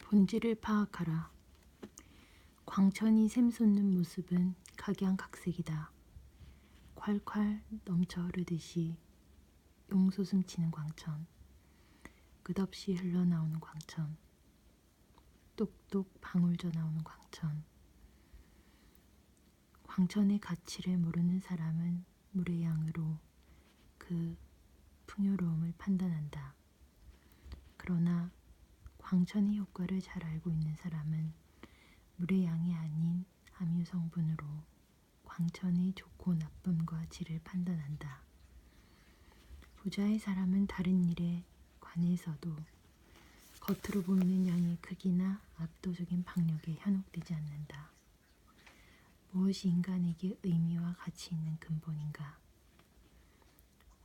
본질을 파악하라. 광천이 샘솟는 모습은 각양각색이다. 콸콸 넘쳐 흐르듯이 용솟음치는 광천, 끝없이 흘러나오는 광천, 똑똑 방울져 나오는 광천. 광천의 가치를 모르는 사람은 물의 양으로 그 풍요로움을 판단한다. 그러나 광천의 효과를 잘 알고 있는 사람은 물의 양이 아닌 함유 성분으로 광천의 좋고 나쁨과 질을 판단한다. 부자의 사람은 다른 일에 관해서도 겉으로 보이는 양의 크기나 압도적인 박력에 현혹되지 않는다. 무엇이 인간에게 의미와 가치 있는 근본인가?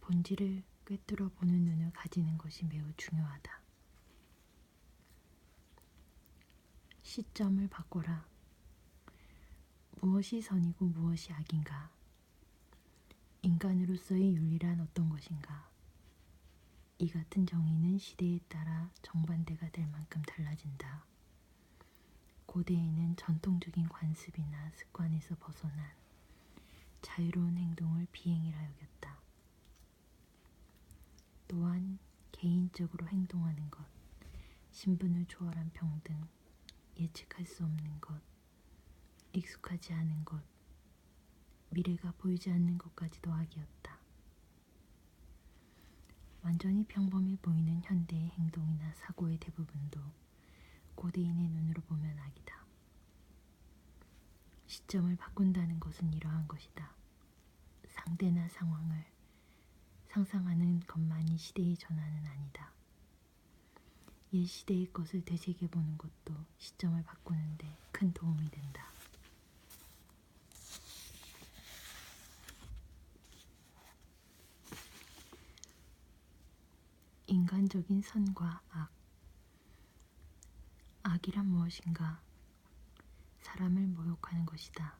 본질을 꿰뚫어 보는 눈을 가지는 것이 매우 중요하다. 시점을 바꿔라. 무엇이 선이고 무엇이 악인가? 인간으로서의 윤리란 어떤 것인가? 이 같은 정의는 시대에 따라 정반대가 될 만큼 달라진다. 고대에는 전통적인 관습이나 습관에서 벗어난 자유로운 행동을 비행이라 여겼다. 또한 개인적으로 행동하는 것, 신분을 초월한 평등, 예측할 수 없는 것, 익숙하지 않은 것, 미래가 보이지 않는 것까지도 악이었다. 완전히 평범해 보이는 현대의 행동이나 사고의 대부분도 고대인의 눈으로 보면 악이다. 시점을 바꾼다는 것은 이러한 것이다. 상대나 상황을 상상하는 것만이 시대의 전환은 아니다. 옛 시대의 것을 되새겨보는 것도 시점을 바꾸는데 큰 도움이 된다. 인간적인 선과 악. 악이란 무엇인가? 사람을 모욕하는 것이다.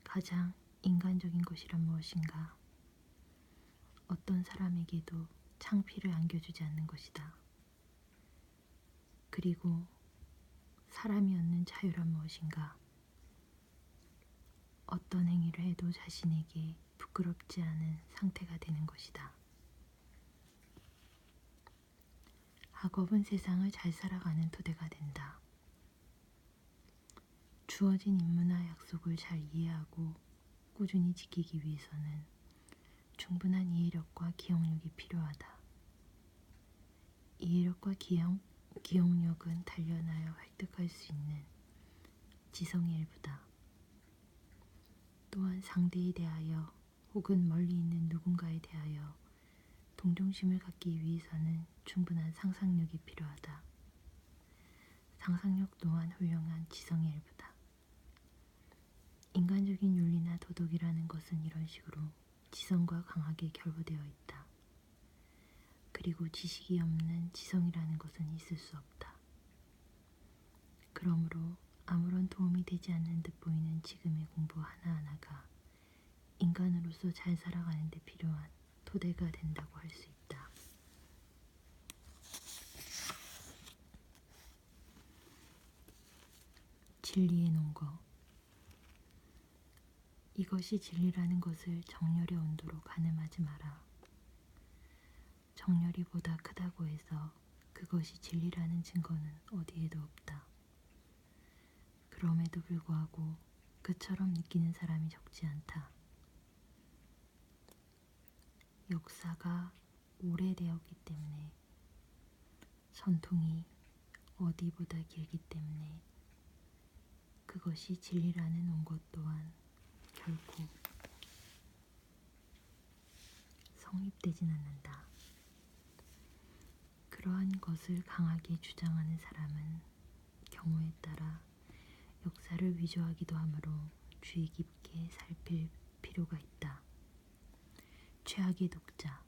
가장 인간적인 것이란 무엇인가? 어떤 사람에게도 창피를 안겨주지 않는 것이다. 그리고 사람이 얻는 자유란 무엇인가? 어떤 행위를 해도 자신에게 부끄럽지 않은 상태가 되는 것이다. 학업은 세상을 잘 살아가는 토대가 된다. 주어진 임무나 약속을 잘 이해하고 꾸준히 지키기 위해서는 충분한 이해력과 기억력이 필요하다. 이해력과 기억력은 단련하여 획득할 수 있는 지성의 일부다. 또한 상대에 대하여 혹은 멀리 있는 누군가에 대하여 동정심을 갖기 위해서는 충분한 상상력이 필요하다. 상상력 또한 훌륭한 지성의 일부다. 인간적인 윤리나 도덕이라는 것은 이런 식으로 지성과 강하게 결부되어 있다. 그리고 지식이 없는 지성이라는 것은 있을 수 없다. 그러므로 아무런 도움이 되지 않는 듯 보이는 지금의 공부 하나하나가 인간으로서 잘 살아가는 데 필요한 토대가 된다고 할 수 있다. 진리의 논거. 이것이 진리라는 것을 정열의 온도로 가늠하지 마라. 정열이 보다 크다고 해서 그것이 진리라는 증거는 어디에도 없다. 그럼에도 불구하고 그처럼 느끼는 사람이 적지 않다. 역사가 오래되었기 때문에, 전통이 어디보다 길기 때문에 그것이 진리라는 온것 또한 결코 성립되진 않는다. 그러한 것을 강하게 주장하는 사람은 경우에 따라 역사를 위조하기도 하므로 주의 깊게 살필 필요가 있다. 최악의 독자.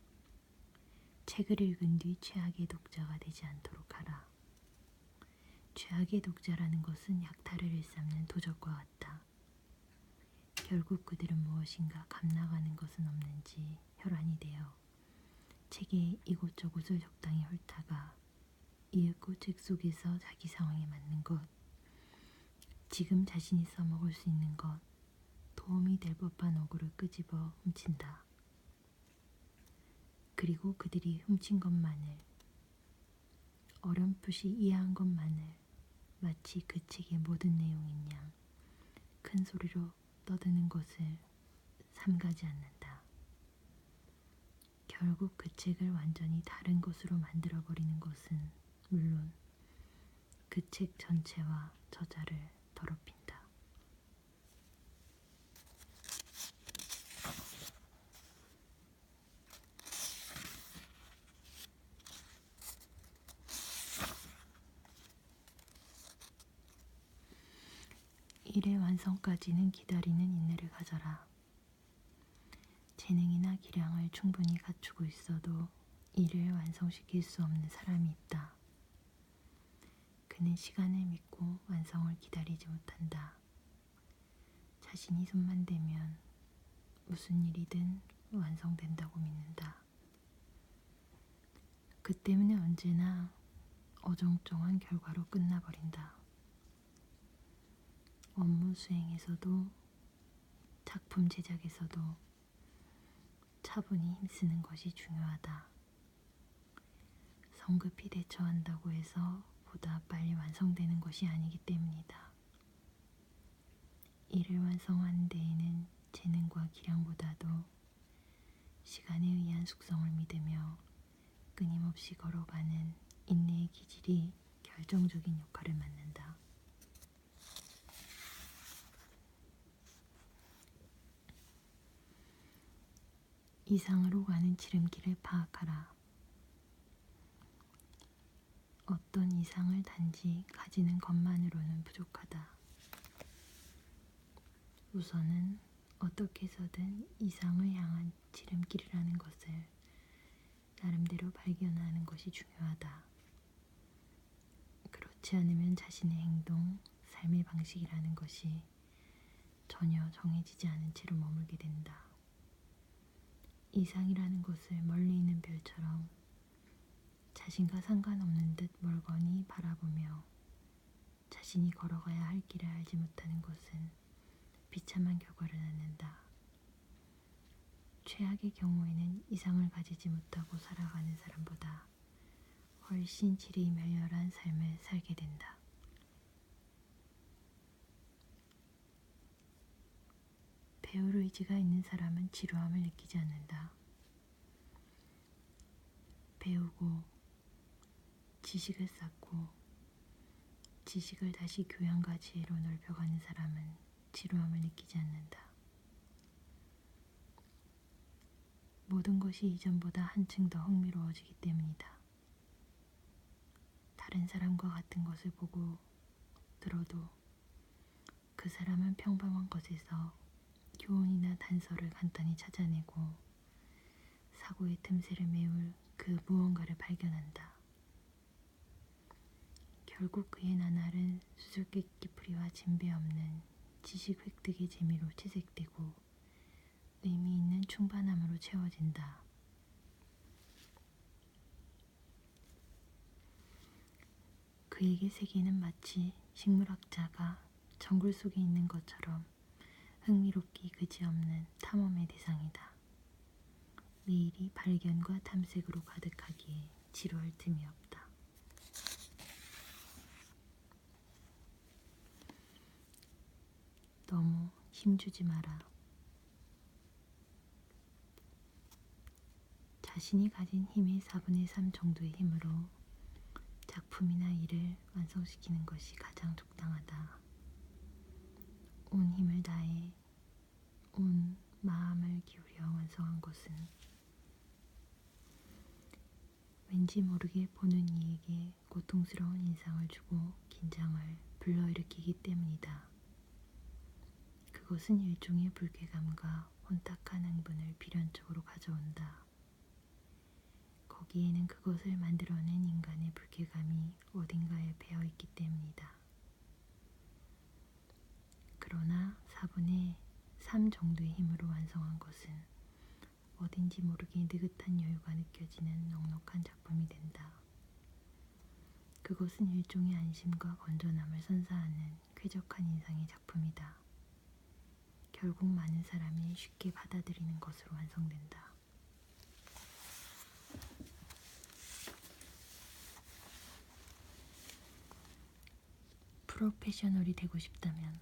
책을 읽은 뒤 최악의 독자가 되지 않도록 하라. 최악의 독자라는 것은 약탈을 일삼는 도적과 같다. 결국 그들은 무엇인가 감나가는 것은 없는지 혈안이 되어 책의 이곳저곳을 적당히 훑다가 이윽고 책 속에서 자기 상황에 맞는 것, 지금 자신이 써먹을 수 있는 것, 도움이 될 법한 어구를 끄집어 훔친다. 그리고 그들이 훔친 것만을, 어렴풋이 이해한 것만을 마치 그 책의 모든 내용인 양 큰 소리로 떠드는 것을 삼가지 않는다. 결국 그 책을 완전히 다른 것으로 만들어버리는 것은 물론 그 책 전체와 저자를 더럽힌다. 일의 완성까지는 기다리는 인내를 가져라. 재능이나 기량을 충분히 갖추고 있어도 일을 완성시킬 수 없는 사람이 있다. 그는 시간을 믿고 완성을 기다리지 못한다. 자신이 손만 대면 무슨 일이든 완성된다고 믿는다. 그 때문에 언제나 어정쩡한 결과로 끝나버린다. 업무 수행에서도 작품 제작에서도 차분히 힘쓰는 것이 중요하다. 성급히 대처한다고 해서 보다 빨리 완성되는 것이 아니기 때문이다. 일을 완성하는 데에는 재능과 기량보다도 시간에 의한 숙성을 믿으며 끊임없이 걸어가는 인내의 기질이 결정적인 역할을 맡는다. 이상으로 가는 지름길을 파악하라. 어떤 이상을 단지 가지는 것만으로는 부족하다. 우선은 어떻게 해서든 이상을 향한 지름길이라는 것을 나름대로 발견하는 것이 중요하다. 그렇지 않으면 자신의 행동, 삶의 방식이라는 것이 전혀 정해지지 않은 채로 머물게 된다. 이상이라는 것을 멀리 있는 별처럼 자신과 상관없는 듯 멀거니 바라보며 자신이 걸어가야 할 길을 알지 못하는 것은 비참한 결과를 낳는다. 최악의 경우에는 이상을 가지지 못하고 살아가는 사람보다 훨씬 질이 멸렬한 삶을 살게 된다. 배울 의지가 있는 사람은 지루함을 느끼지 않는다. 배우고 지식을 쌓고 지식을 다시 교양과 지혜로 넓혀가는 사람은 지루함을 느끼지 않는다. 모든 것이 이전보다 한층 더 흥미로워지기 때문이다. 다른 사람과 같은 것을 보고 들어도 그 사람은 평범한 것에서 교훈이나 단서를 간단히 찾아내고 사고의 틈새를 메울 그 무언가를 발견한다. 결국 그의 나날은 수수께끼 풀이와 진배 없는 지식 획득의 재미로 채색되고 의미 있는 충만함으로 채워진다. 그에게 세계는 마치 식물학자가 정글 속에 있는 것처럼 흥미롭기 그지없는 탐험의 대상이다. 매일이 발견과 탐색으로 가득하기에 지루할 틈이 없다. 너무 힘주지 마라. 자신이 가진 힘의 4분의 3 정도의 힘으로 작품이나 일을 완성시키는 것이 가장 적당하다. 온 힘을 다해 온 마음을 기울여 완성한 것은 왠지 모르게 보는 이에게 고통스러운 인상을 주고 긴장을 불러일으키기 때문이다. 그것은 일종의 불쾌감과 혼탁한 흥분을 필연적으로 가져온다. 거기에는 그것을 만들어낸 인간의 불쾌감이 어딘가에 배어있기 때문이다. 그러나 4분의 3 정도의 힘으로 완성한 것은 어딘지 모르게 느긋한 여유가 느껴지는 넉넉한 작품이 된다. 그것은 일종의 안심과 건전함을 선사하는 쾌적한 인상의 작품이다. 결국 많은 사람이 쉽게 받아들이는 것으로 완성된다. 프로페셔널이 되고 싶다면,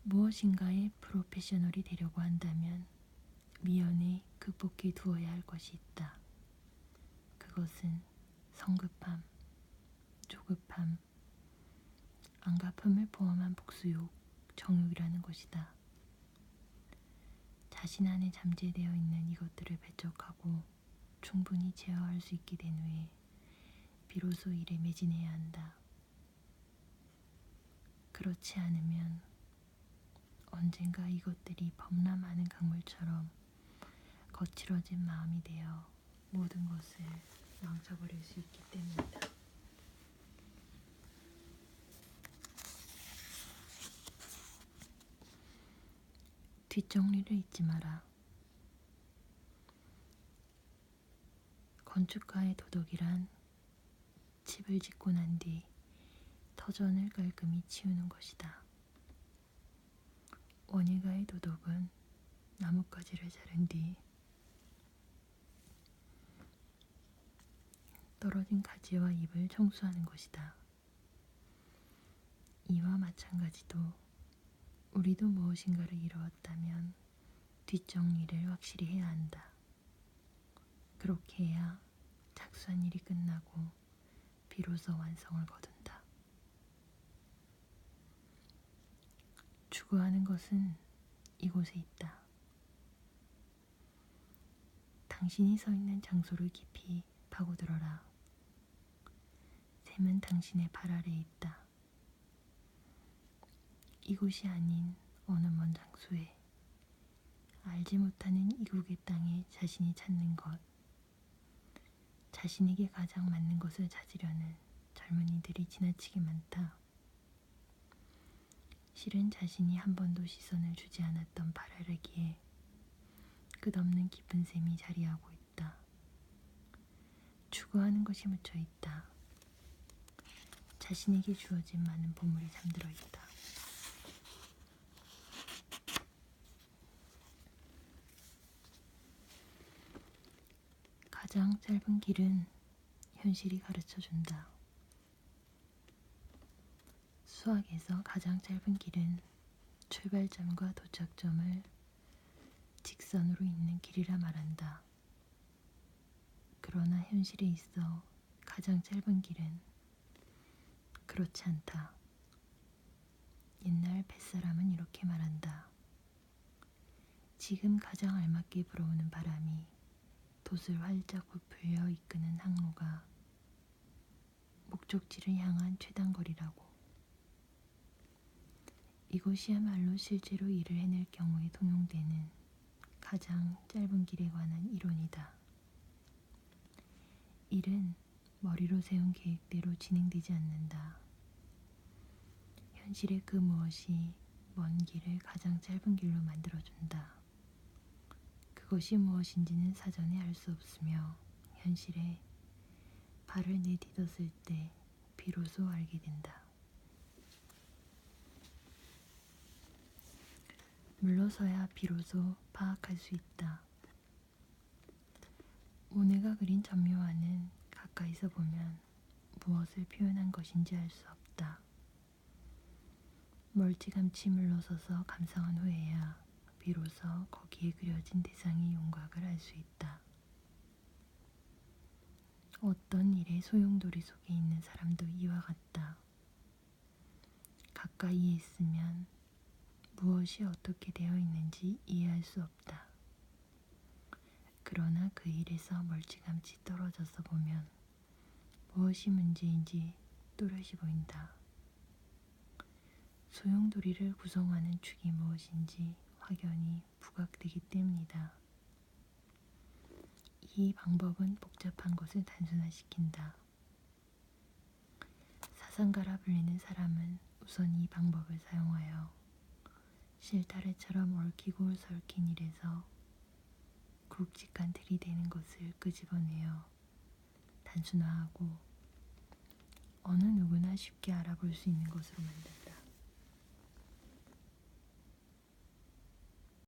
무엇인가의 프로페셔널이 되려고 한다면 미연에 극복해 두어야 할 것이 있다. 그것은 성급함, 조급함, 안갚음을 포함한 복수욕, 정욕이라는 것이다. 자신 안에 잠재되어 있는 이것들을 배척하고 충분히 제어할 수 있게 된 후에 비로소 일에 매진해야 한다. 그렇지 않으면 언젠가 이것들이 범람하는 강물처럼 거칠어진 마음이 되어 모든 것을 망쳐버릴 수 있기 때문이다. 뒷정리를 잊지 마라. 건축가의 도덕이란 집을 짓고 난 뒤 터전을 깔끔히 치우는 것이다. 원예가의 도덕은 나뭇가지를 자른 뒤 떨어진 가지와 잎을 청소하는 것이다. 이와 마찬가지도 우리도 무엇인가를 이루었다면 뒷정리를 확실히 해야 한다. 그렇게 해야 착수한 일이 끝나고 비로소 완성을 거둔다. 추구하는 것은 이곳에 있다. 당신이 서 있는 장소를 깊이 파고들어라. 샘은 당신의 발 아래에 있다. 이곳이 아닌 어느 먼 장소에, 알지 못하는 이국의 땅에 자신이 찾는 것, 자신에게 가장 맞는 것을 찾으려는 젊은이들이 지나치게 많다. 실은 자신이 한 번도 시선을 주지 않았던 발 아래기에 끝없는 깊은 샘이 자리하고 있다. 추구하는 것이 묻혀 있다. 자신에게 주어진 많은 보물이 잠들어 있다. 가장 짧은 길은 현실이 가르쳐준다. 수학에서 가장 짧은 길은 출발점과 도착점을 직선으로 잇는 길이라 말한다. 그러나 현실에 있어 가장 짧은 길은 그렇지 않다. 옛날 뱃사람은 이렇게 말한다. 지금 가장 알맞게 불어오는 바람이 돛을 활짝 부풀려 이끄는 항로가 목적지를 향한 최단거리라고. 이것이야말로 실제로 일을 해낼 경우에 통용되는 가장 짧은 길에 관한 이론이다. 일은 머리로 세운 계획대로 진행되지 않는다. 현실의 그 무엇이 먼 길을 가장 짧은 길로 만들어준다. 그것이 무엇인지는 사전에 알 수 없으며 현실에 발을 내딛었을 때 비로소 알게 된다. 물러서야 비로소 파악할 수 있다. 모네가 그린 전묘화는 가까이서 보면 무엇을 표현한 것인지 알 수 없다. 멀찌감치 물러서서 감상한 후에야 비로소 거기에 그려진 대상의 윤곽을 알 수 있다. 어떤 일의 소용돌이 속에 있는 사람도 이와 같다. 가까이에 있으면 무엇이 어떻게 되어 있는지 이해할 수 없다. 그러나 그 일에서 멀찌감치 떨어져서 보면 무엇이 문제인지 또렷이 보인다. 소용돌이를 구성하는 축이 무엇인지 확연히 부각되기 때문이다. 이 방법은 복잡한 것을 단순화시킨다. 사상가라 불리는 사람은 우선 이 방법을 사용하여 실타래처럼 얽히고 설킨 일에서 굵직한 틀이 되는 것을 끄집어내어 단순화하고 어느 누구나 쉽게 알아볼 수 있는 것으로 만든다.